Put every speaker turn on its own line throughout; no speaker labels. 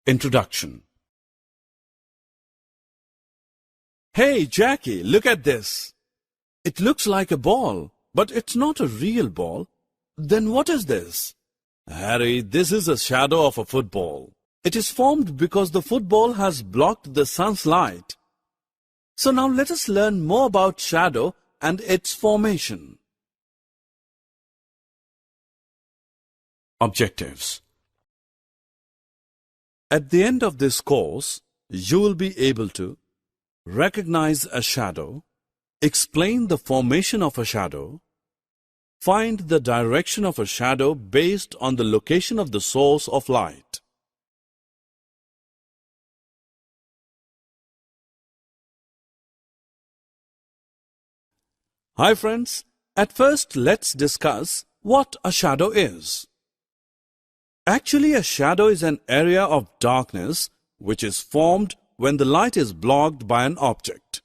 Introduction. Hey, Jackie, look at this. It looks like a ball, but it's not a real ball. Then what is this? Harry, this is a shadow of a football. It is formed because the football has blocked the sun's light. So now let us learn more about shadow and its formation. Objectives. At the end of this course, you will be able to recognize a shadow, explain the formation of a shadow, find the direction of a shadow based on the location of the source of light. Hi friends, at first let's discuss what a shadow is. Actually, a shadow is an area of darkness which is formed when the light is blocked by an object.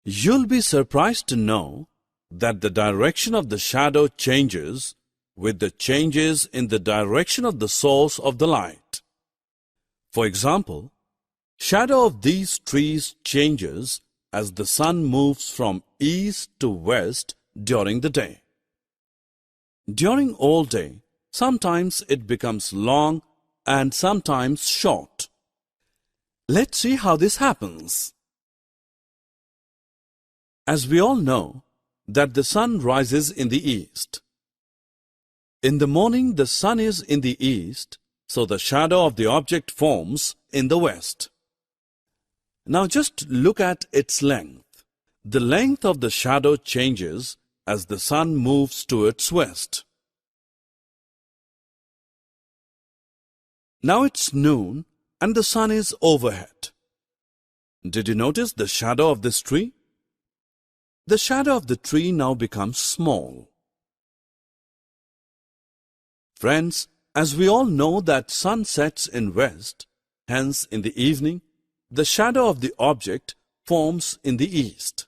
You'll be surprised to know that the direction of the shadow changes with the changes in the direction of the source of the light. For example, shadow of these trees changes as the sun moves from east to west during the day. During all day, sometimes it becomes long and sometimes short. Let's see how this happens. As we all know that the sun rises in the east. In the morning, the sun is in the east, so the shadow of the object forms in the west. Now just look at its length. The length of the shadow changes as the sun moves towards west. Now it's noon and the sun is overhead. Did you notice the shadow of this tree? The shadow of the tree now becomes small. Friends, as we all know that sun sets in west, hence in the evening, the shadow of the object forms in the east.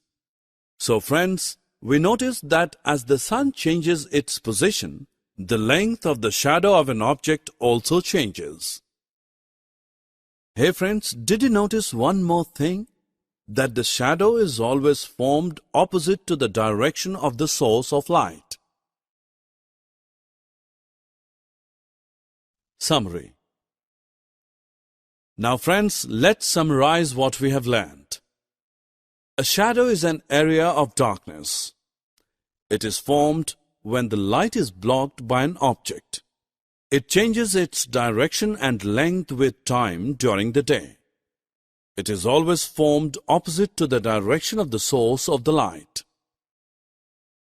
So friends, we notice that as the sun changes its position, the length of the shadow of an object also changes. Hey friends, did you notice one more thing? That the shadow is always formed opposite to the direction of the source of light. Summary. Now friends, let's summarize what we have learned. A shadow is an area of darkness. It is formed when the light is blocked by an object. It changes its direction and length with time during the day. It is always formed opposite to the direction of the source of the light.